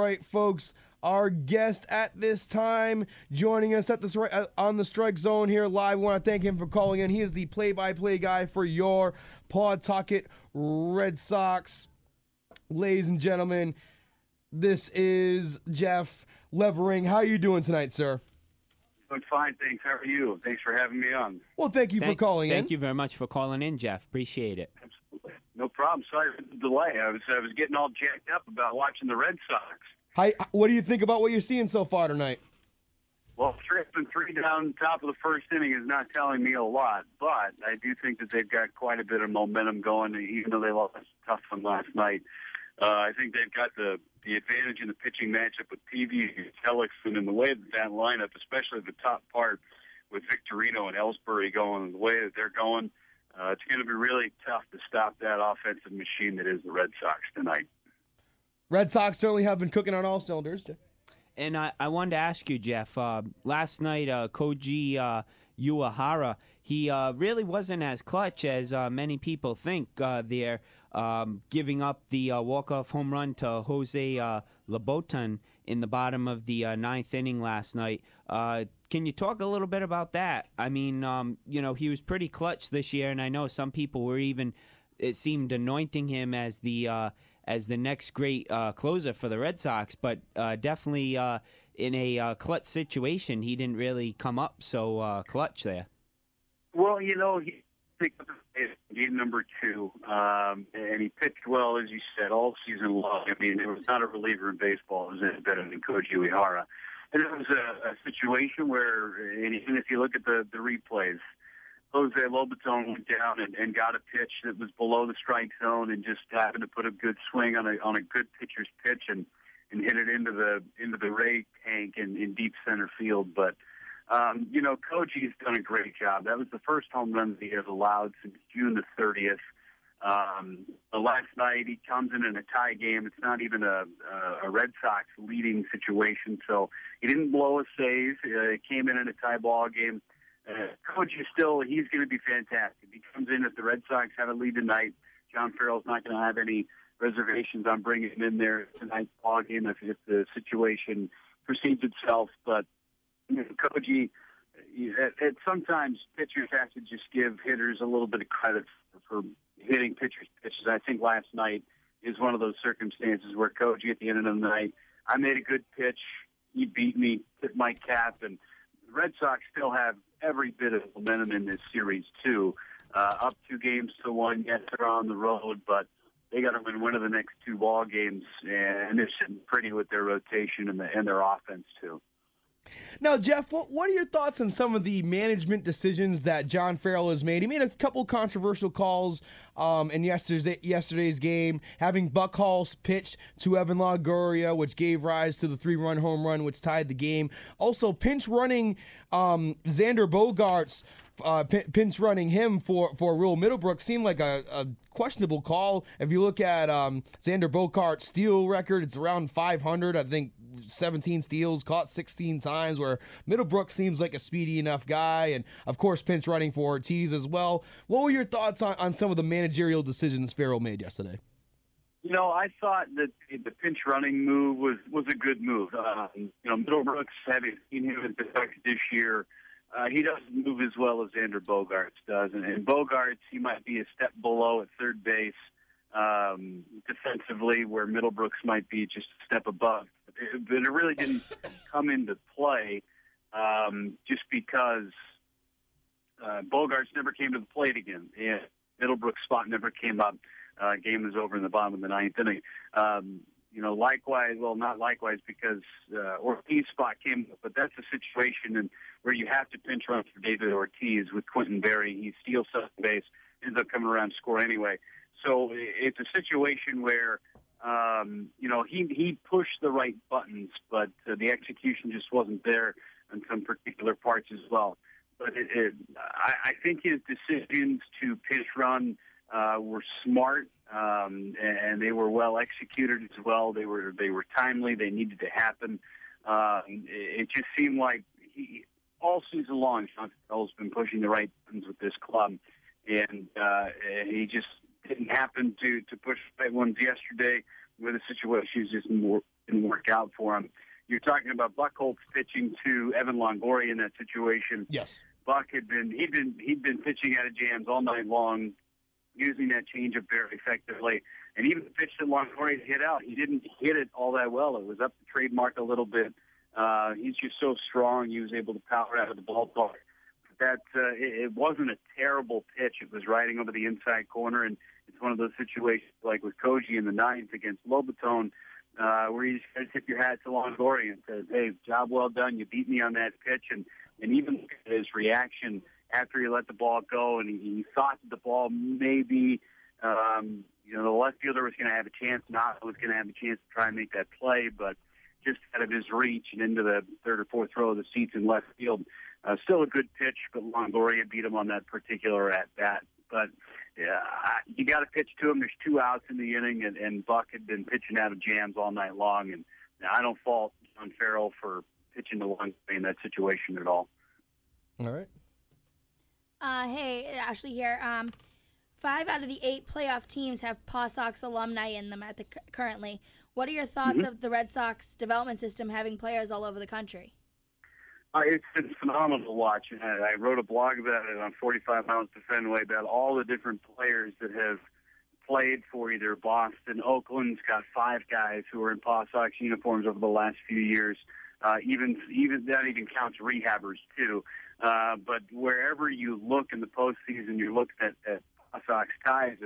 right, folks. Our guest at this time, joining us at on the Strike Zone here live. We want to thank him for calling in. He is the play-by-play guy for your Pawtucket Red Sox. Ladies and gentlemen, this is Jeff Levering. How are you doing tonight, sir? Doing fine, thanks. How are you? Thanks for having me on. Well, thank you for calling in. Thank you very much for calling in, Jeff. Appreciate it. Absolutely. No problem. Sorry for the delay. I was getting all jacked up about watching the Red Sox. Hi, what do you think about what you're seeing so far tonight? Well, 3 down, top of the first inning is not telling me a lot, but I do think that they've got quite a bit of momentum going, even though they lost a tough one last night. I think they've got the advantage in the pitching matchup with Peavy and Hellickson, and the way that lineup, especially the top part with Victorino and Ellsbury going the way that they're going, it's going to be really tough to stop that offensive machine that is the Red Sox tonight. Red Sox certainly have been cooking on all cylinders. And I wanted to ask you, Jeff, last night Koji Uehara, he really wasn't as clutch as many people think. They're giving up the walk-off home run to Jose Lobaton in the bottom of the ninth inning last night. Can you talk a little bit about that? I mean, he was pretty clutch this year, and I know some people were even, it seemed, anointing him as the next great closer for the Red Sox, but definitely in a clutch situation, he didn't really come up so clutch there. Well, he picked up game number 2, and he pitched well, as you said, all season long. I mean, there was not a reliever in baseball who was any better than Koji Uehara. And it was a situation where, and even if you look at the replays, Jose Lobaton went down and got a pitch that was below the strike zone and just happened to put a good swing on a good pitcher's pitch and hit it into the Ray tank in deep center field. But Koji's done a great job. That was the first home run that he has allowed since June the 30th. Last night he comes in a tie game. It's not even a Red Sox leading situation, so he didn't blow a save. He came in a tie ball game. Coach is he's going to be fantastic. He comes in if the Red Sox have a lead tonight. John Farrell's not going to have any reservations on bringing him in there tonight's ball game if the situation proceeds itself. But Koji, sometimes pitchers have to just give hitters a little bit of credit for hitting pitchers' pitches. I think last night is one of those circumstances where Koji, at the end of the night, I made a good pitch. He beat me, tipped my cap, and the Red Sox still have every bit of momentum in this series, too. Up 2-1. Yes, they're on the road, but they got to win one of the next 2 ball games, and they're sitting pretty with their rotation and their offense, too. Now, Jeff, what are your thoughts on some of the management decisions that John Farrell has made? He made a couple controversial calls in yesterday's game, having Buck Hall pitch to Evan Longoria, which gave rise to the 3-run home run, which tied the game. Also, pinch running Xander Bogaerts, pinch running him for Will Middlebrook seemed like a questionable call. If you look at Xander Bogaerts' steal record, it's around 500. I think 17 steals, caught 16 times, where Middlebrook seems like a speedy enough guy, and of course pinch running for Ortiz as well. What were your thoughts on some of the managerial decisions Farrell made yesterday? I thought that the pinch running move was a good move. Middlebrooks, having seen him in Pawtucket this year, he doesn't move as well as Xander Bogaerts does. And Bogaerts, he might be a step below at third base defensively, where Middlebrooks might be just a step above. But it really didn't come into play just because Bogaerts never came to the plate again. Yeah, Middlebrooks' spot never came up. Game was over in the bottom of the ninth inning. Likewise, well, not likewise, because Ortiz's spot came up, but that's a situation where you have to pinch run for David Ortiz with Quentin Berry. He steals second base, ends up coming around to score anyway. So it's a situation where, he pushed the right buttons, but the execution just wasn't there on some particular parts as well. But I think his decisions to pinch run were smart, and they were well executed as well. They were timely. They needed to happen. It just seemed like all season long, John Farrell's been pushing the right buttons with this club, and he just didn't happen to push the right ones yesterday, where the situations just didn't work out for him. You're talking about Buck Holtz pitching to Evan Longoria in that situation. Yes. Buck he'd been pitching out of jams all night long, using that changeup very effectively, and even the pitch that Longoria hit out, he didn't hit it all that well. It was up the trademark a little bit. He's just so strong. He was able to power out of the ballpark. It wasn't a terrible pitch. It was riding over the inside corner, and it's one of those situations like with Koji in the ninth against Lobaton, where you just got to tip your hat to Longoria and says, "Hey, job well done. You beat me on that pitch." And even his reaction after he let the ball go, and he thought that the ball maybe, the left fielder was going to have a chance, not was going to have a chance to try and make that play, but just out of his reach and into the third or fourth row of the seats in left field. Still a good pitch, but Longoria beat him on that particular at-bat. But you got to pitch to him. There's 2 outs in the inning, and Buck had been pitching out of jams all night long. And I don't fault John Farrell for pitching to Longoria in that situation at all. All right. Hey, Ashley here. 5 out of the 8 playoff teams have Paw Sox alumni in them currently. What are your thoughts of the Red Sox development system having players all over the country? It's been phenomenal to watch. I wrote a blog about it on 45 Miles to Fenway about all the different players that have played for either Boston. Oakland's got 5 guys who are in Paw Sox uniforms over the last few years. Even that even counts rehabbers too. But wherever you look in the postseason, you look at Paw Sox ties,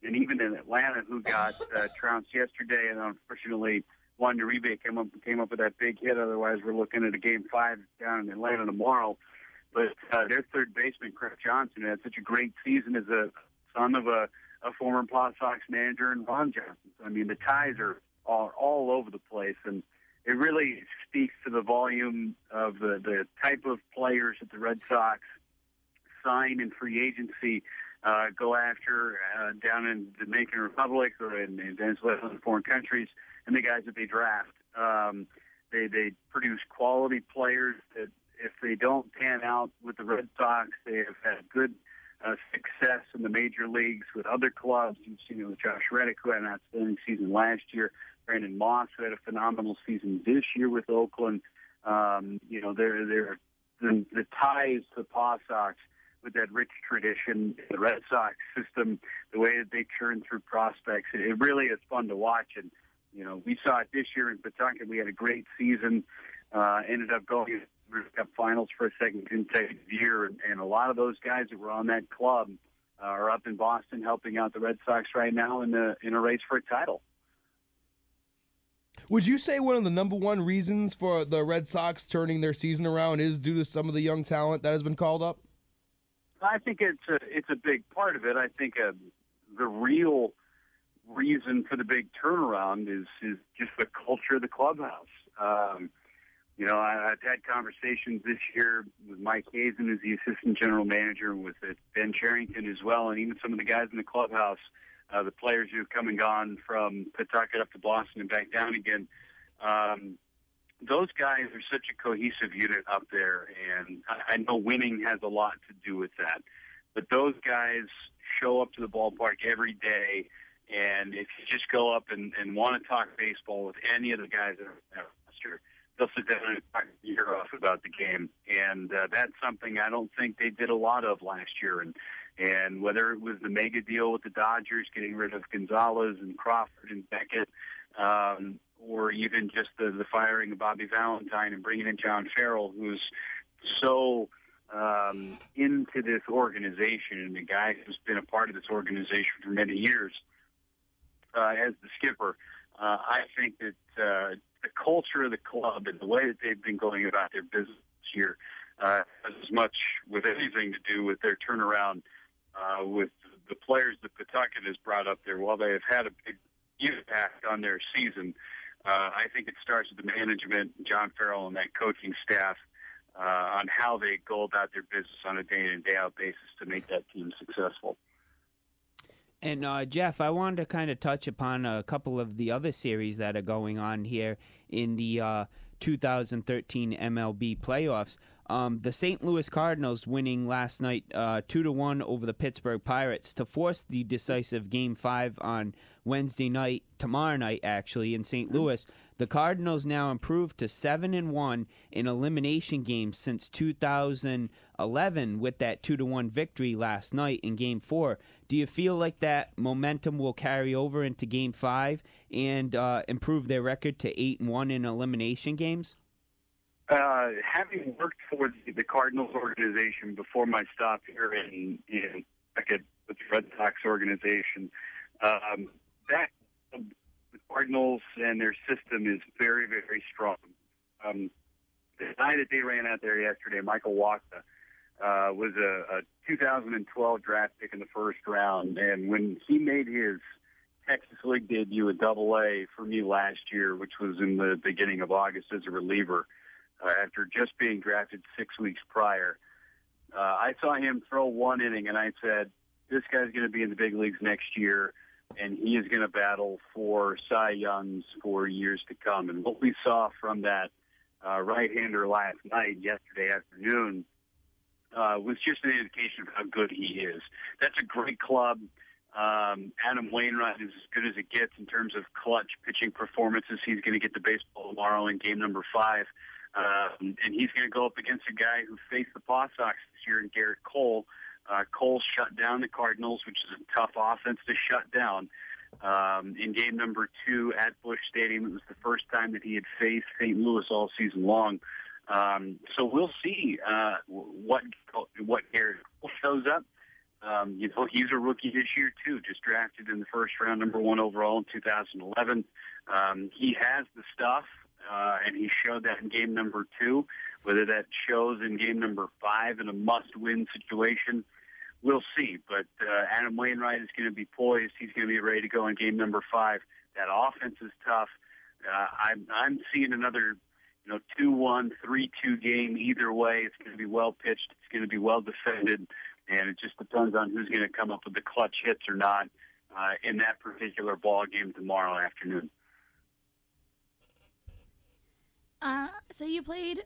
and even in Atlanta, who got trounced yesterday, and unfortunately Juan Uribe came up with that big hit. Otherwise, we're looking at a Game 5 down in Atlanta tomorrow. But their third baseman, Chris Johnson, had such a great season as a son of a former Paw Sox manager, and Ron Johnson. So, I mean, the ties are all over the place, and it really speaks to the volume of the type of players that the Red Sox sign in free agency, go after down in the Dominican Republic or in Venezuela and foreign countries, and the guys that they draft. They produce quality players that, if they don't pan out with the Red Sox, they have had good success in the major leagues with other clubs. You've seen it with Josh Reddick, who had an outstanding season last year. Brandon Moss, who had a phenomenal season this year with Oakland. They're the ties to Paw Sox with that rich tradition, the Red Sox system, the way that they churn through prospects. It really is fun to watch. And, we saw it this year in Pawtucket. We had a great season, ended up going to the Cup Finals for a second consecutive year. And a lot of those guys that were on that club are up in Boston helping out the Red Sox right now in a race for a title. Would you say one of the number one reasons for the Red Sox turning their season around is due to some of the young talent that has been called up? I think it's a big part of it. I think the real reason for the big turnaround is just the culture of the clubhouse. I've had conversations this year with Mike Hazen, who's the assistant general manager, with Ben Cherington as well, and even some of the guys in the clubhouse, the players who've come and gone from Pawtucket up to Boston and back down again. Those guys are such a cohesive unit up there, and I know winning has a lot to do with that. But those guys show up to the ballpark every day, and if you just go up and want to talk baseball with any of the guys that are on that roster, they'll sit down and talk your ear off about the game. And that's something I don't think they did a lot of last year. And whether it was the mega deal with the Dodgers, getting rid of Gonzalez and Crawford and Beckett, or even just the firing of Bobby Valentine and bringing in John Farrell, who's so into this organization, and the guy who's been a part of this organization for many years as the skipper. I think that the culture of the club and the way that they've been going about their business this year has as much with anything to do with their turnaround with the players that Pawtucket has brought up there. While they have had a big impact on their season, I think it starts with the management, John Farrell, and that coaching staff on how they go about their business on a day-in and day-out basis to make that team successful. And, Jeff, I wanted to kind of touch upon a couple of the other series that are going on here in the 2013 MLB playoffs. The St. Louis Cardinals winning last night 2-1 over the Pittsburgh Pirates to force the decisive Game 5 on Wednesday night, tomorrow night actually, in St. Louis. The Cardinals now improved to 7-1 in elimination games since 2011 with that 2-1 victory last night in Game 4. Do you feel like that momentum will carry over into Game 5 and improve their record to 8-1 in elimination games? Having worked for the Cardinals organization before my stop here in Pawtucket with the Red Sox organization, the Cardinals and their system is very, very strong. The guy that they ran out there yesterday, Michael Wacha, was a 2012 draft pick in the first round, and when he made his Texas League debut at Double-A for me last year, which was in the beginning of August as a reliever, after just being drafted 6 weeks prior, I saw him throw one inning, and I said, this guy's going to be in the big leagues next year, and he is going to battle for Cy Youngs for years to come. And what we saw from that right-hander last night, yesterday afternoon, was just an indication of how good he is. That's a great club. Adam Wainwright is as good as it gets in terms of clutch pitching performances. He's going to get the baseball tomorrow in Game number 5. And he's going to go up against a guy who faced the Paw Sox this year in Garrett Cole. Cole shut down the Cardinals, which is a tough offense to shut down. In Game number 2 at Busch Stadium, it was the first time that he had faced St. Louis all season long. So we'll see what Garrett Cole shows up. He's a rookie this year, too, just drafted in the first round, number 1 overall in 2011. He has the stuff. And he showed that in Game number 2. Whether that shows in Game number 5 in a must-win situation, we'll see. But Adam Wainwright is going to be poised. He's going to be ready to go in Game number 5. That offense is tough. I'm seeing another 2-1, 3-2 game either way. It's going to be well pitched. It's going to be well defended. And it just depends on who's going to come up with the clutch hits or not in that particular ball game tomorrow afternoon. So you played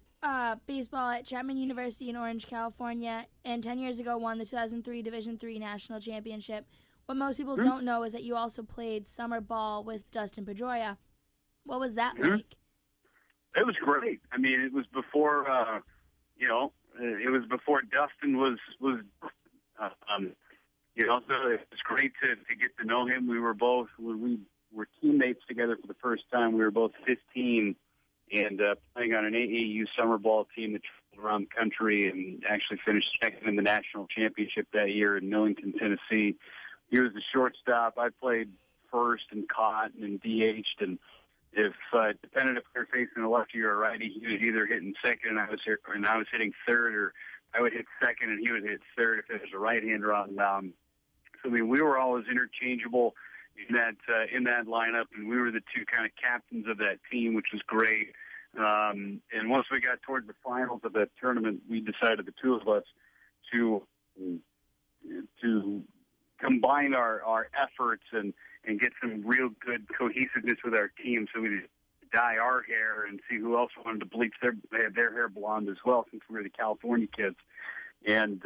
baseball at Chapman University in Orange, California, and 10 years ago won the 2003 Division III National Championship. What most people don't know is that you also played summer ball with Dustin Pedroia. What was that like? It was great. I mean, it was before, it was before Dustin was so it was great to get to know him. We were teammates together for the first time. We were both 15. And playing on an AAU summer ball team that traveled around the country and actually finished second in the national championship that year in Millington, Tennessee. He was the shortstop. I played first and caught and DH'd. And if depended if they were facing a lefty or a righty, he was either hitting second and I was hitting third, or I would hit second and he would hit third if there was a right-hander on the mound. So I mean, we were always interchangeable in that lineup, and we were the two kind of captains of that team, which was great. And once we got toward the finals of that tournament, we decided, the two of us, to combine our efforts and get some real good cohesiveness with our team. So we dye our hair and see who else wanted to bleach their hair blonde as well, since we were the California kids. And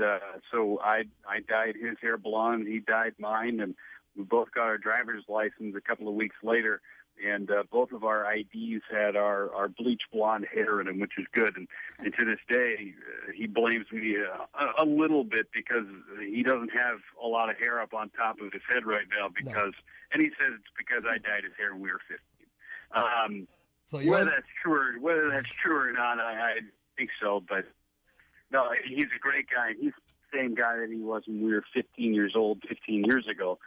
so I dyed his hair blonde, he dyed mine, and we both got our driver's license a couple of weeks later, and both of our IDs had our bleach blonde hair in them, which is good. And to this day, he blames me a little bit because he doesn't have a lot of hair up on top of his head right now. And he says it's because I dyed his hair when we were 15. So whether that's true or not, I think so. But no, he's a great guy. He's the same guy that he was when we were 15 years old, 15 years ago.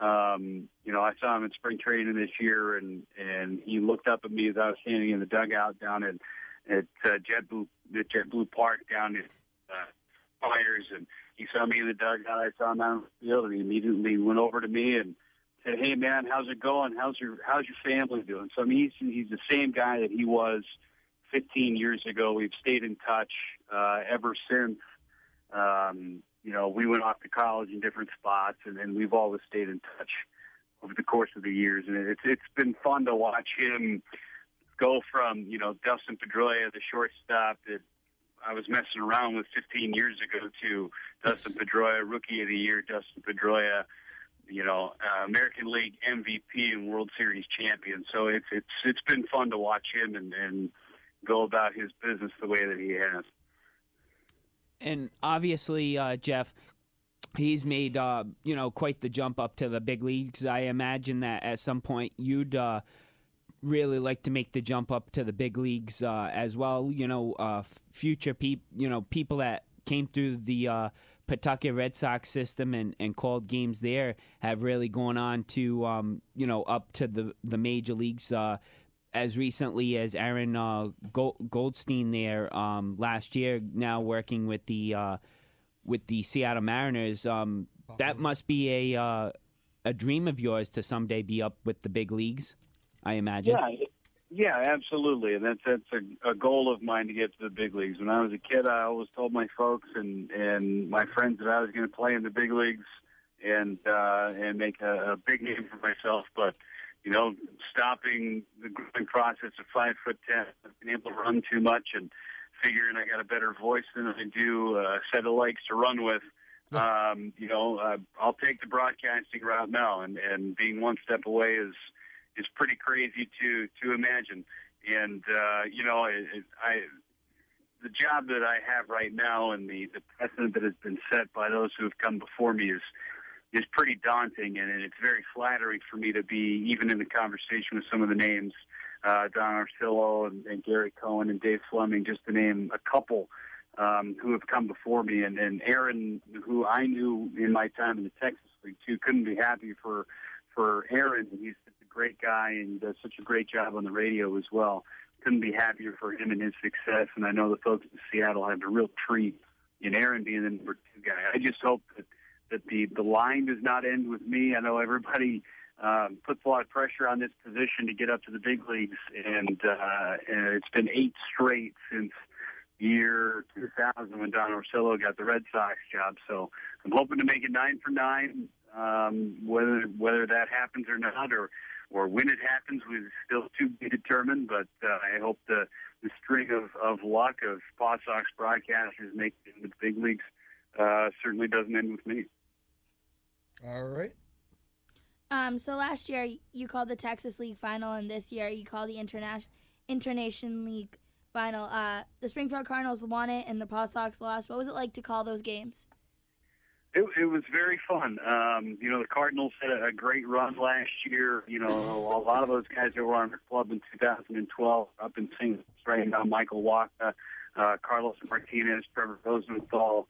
I saw him in spring training this year, and he looked up at me as I was standing in the dugout down at JetBlue Park down at Flyers, and he saw me in the dugout. I saw him on the field, and he immediately went over to me and said, "Hey man, how's it going? How's your family doing?" So I mean, he's the same guy that he was 15 years ago. We've stayed in touch ever since. We went off to college in different spots, and we've always stayed in touch over the course of the years. And it's been fun to watch him go from, Dustin Pedroia, the shortstop that I was messing around with 15 years ago to Dustin Pedroia, Rookie of the Year, Dustin Pedroia, American League MVP and World Series champion. So it's been fun to watch him and go about his business the way that he has. And obviously, Jeff, he's made quite the jump up to the big leagues. I imagine that at some point you'd really like to make the jump up to the big leagues as well. Future people that came through the Pawtucket Red Sox system and called games there have really gone on to up to the major leagues. As recently as Aaron Goldstein there last year, now working with the Seattle Mariners. That must be a dream of yours to someday be up with the big leagues, I imagine. Yeah, absolutely, and that's a goal of mine to get to the big leagues. When I was a kid, I always told my folks and my friends that I was going to play in the big leagues and make a big name for myself, but stopping the growing process at 5'10", being able to run too much and figuring I got a better voice than I do a set of legs to run with. I'll take the broadcasting route now, and being one step away is pretty crazy to imagine. And the job that I have right now and the precedent that has been set by those who have come before me is pretty daunting, and it's very flattering for me to be even in the conversation with some of the names, Don Orsillo and Gary Cohen and Dave Fleming, just to name a couple who have come before me. And Aaron, who I knew in my time in the Texas League, too, couldn't be happy for Aaron. He's such a great guy and does such a great job on the radio as well. Couldn't be happier for him and his success, and I know the folks in Seattle have a real treat in Aaron being the number 2 guy. I just hope that the line does not end with me. I know everybody puts a lot of pressure on this position to get up to the big leagues, and it's been 8 straight since year 2000 when Don Orsillo got the Red Sox job. So I'm hoping to make it 9 for 9. Whether that happens or not, or when it happens, is still to be determined. But I hope the string of luck of Paw Sox broadcasters making it into the big leagues certainly doesn't end with me. All right. So last year you called the Texas League final, and this year you called the International League final. The Springfield Cardinals won it, and the Paw Sox lost. What was it like to call those games? It was very fun. The Cardinals had a great run last year. A lot of those guys that were on the club in 2012 up in St. Louis right now, Michael Wacha, Carlos Martinez, Trevor Rosenthal,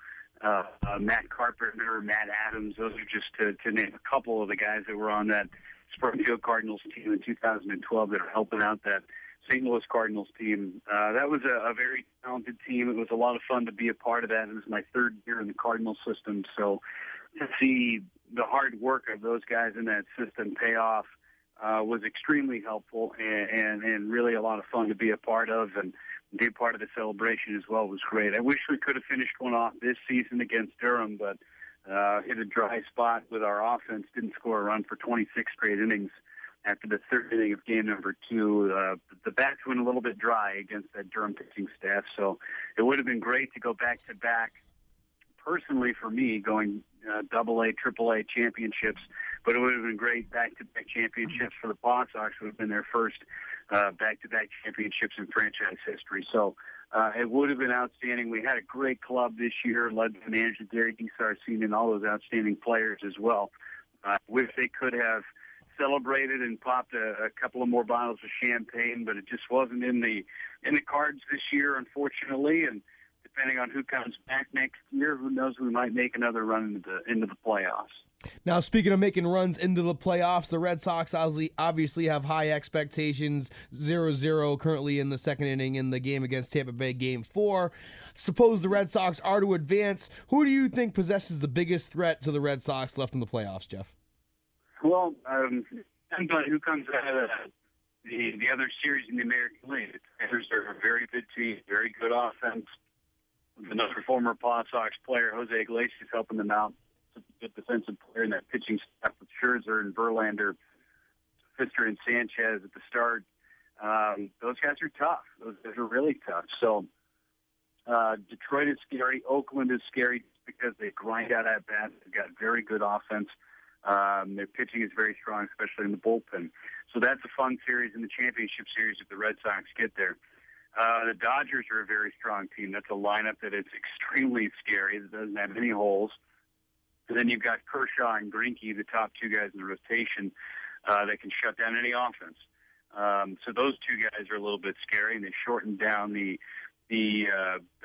Matt Carpenter, Matt Adams. Those are just to name a couple of the guys that were on that Springfield Cardinals team in 2012 that are helping out that St. Louis Cardinals team. That was a very talented team. It was a lot of fun to be a part of that. It was my 3rd year in the Cardinal system, so to see the hard work of those guys in that system pay off was extremely helpful and really a lot of fun to be a part of, and be a part of the celebration as well was great. I wish we could have finished one off this season against Durham, but hit a dry spot with our offense, didn't score a run for 26 straight innings. After the 3rd inning of game number 2, the bats went a little bit dry against that Durham pitching staff. So it would have been great to go back-to-back, personally for me, going AA, AAA championships. But it would have been great back-to-back championships for the Paw Sox. It would have been their first back-to-back championships in franchise history. So it would have been outstanding. We had a great club this year, led by manager Gary DeSarcini and all those outstanding players as well. Wish they could have celebrated and popped a couple of more bottles of champagne, but it just wasn't in the cards this year, unfortunately. And depending on who comes back next year, who knows, we might make another run into the playoffs. Now, speaking of making runs into the playoffs, the Red Sox obviously have high expectations. 0-0 currently in the 2nd inning in the game against Tampa Bay, Game 4. Suppose the Red Sox are to advance. Who do you think possesses the biggest threat to the Red Sox left in the playoffs, Jeff? Well, depends on who comes out of the other series in the American League. The Tigers are a very good team, very good offense. Another former Paw Sox player, Jose Iglesias, helping them out. A good defensive player in that pitching staff with Scherzer and Verlander, Fister and Sanchez at the start. Those guys are tough. Those guys are really tough. So Detroit is scary. Oakland is scary because they grind out at bats. They've got very good offense. Their pitching is very strong, especially in the bullpen. So that's a fun series in the championship series if the Red Sox get there. The Dodgers are a very strong team. That's a lineup that is extremely scary. It doesn't have any holes. And then you've got Kershaw and Greinke, the top two guys in the rotation, that can shut down any offense. So those two guys are a little bit scary, and they shortened down the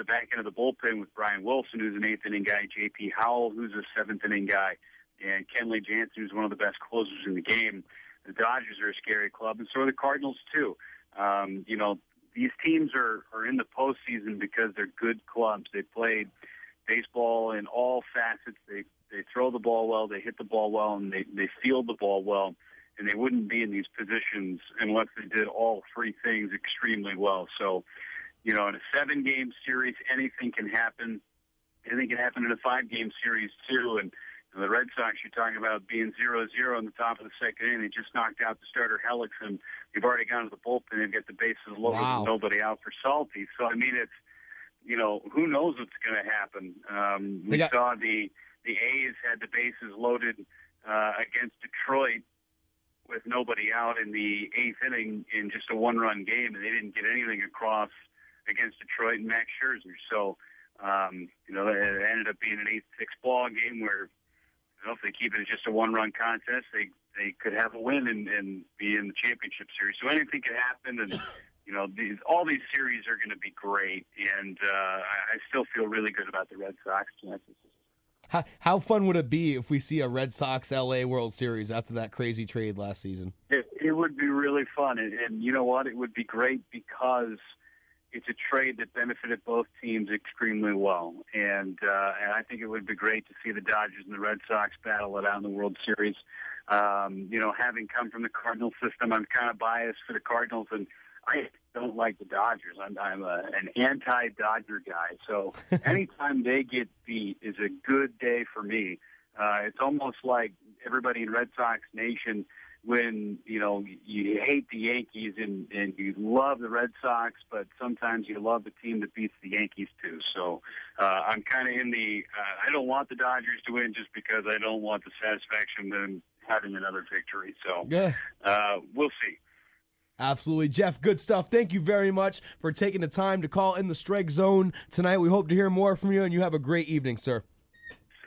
back end of the bullpen with Brian Wilson, who's an eighth-inning guy, J.P. Howell, who's a seventh-inning guy, and Kenley Jansen, who's one of the best closers in the game. The Dodgers are a scary club, and so are the Cardinals, too. These teams are in the postseason because they're good clubs. They played baseball in all facets. They throw the ball well, they hit the ball well, and they field the ball well, and they wouldn't be in these positions unless they did all three things extremely well. So, in a 7-game series, anything can happen. Anything can happen in a 5-game series, too, and the Red Sox, you're talking about being 0-0 in the top of the second inning. They just knocked out the starter Helix, and they've already gone to the bullpen. They've got the bases loaded with nobody out for Salty. So, I mean, it's, who knows what's going to happen. We saw the A's had the bases loaded against Detroit with nobody out in the 8th inning in just a 1-run game, and they didn't get anything across against Detroit and Max Scherzer. So, it ended up being an 8-6 ball game where, if they keep it as just a 1-run contest, they could have a win and be in the championship series. So anything could happen, and all these series are going to be great. And I still feel really good about the Red Sox chances. How fun would it be if we see a Red Sox LA World Series after that crazy trade last season? It would be really fun, and you know what? It would be great because it's a trade that benefited both teams extremely well, and I think it would be great to see the Dodgers and the Red Sox battle it out in the World Series. Having come from the Cardinal system, I'm kind of biased for the Cardinals, and I don't like the Dodgers. I'm an anti-Dodger guy, so anytime they get beat is a good day for me. It's almost like everybody in Red Sox Nation, when you hate the Yankees and you love the Red Sox, but sometimes you love the team that beats the Yankees too. So I'm kind of in the I don't want the Dodgers to win just because I don't want the satisfaction of them having another victory. So we'll see. Absolutely. Jeff, good stuff. Thank you very much for taking the time to call in the Strike Zone tonight. We hope to hear more from you, and you have a great evening, sir.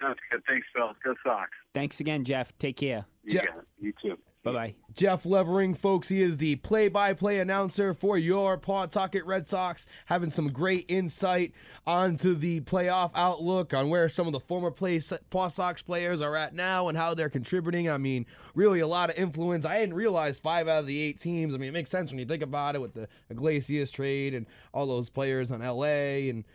Sounds good. Thanks, Phil. Go Sox. Thanks again, Jeff. Take care. You too. Bye-bye. Jeff Levering, folks, he is the play-by-play announcer for your Pawtucket Red Sox, having some great insight onto the playoff outlook, on where some of the former Paw Sox players are at now and how they're contributing. I mean, really a lot of influence. I didn't realize 5 out of the 8 teams. I mean, it makes sense when you think about it with the Iglesias trade and all those players on L.A. and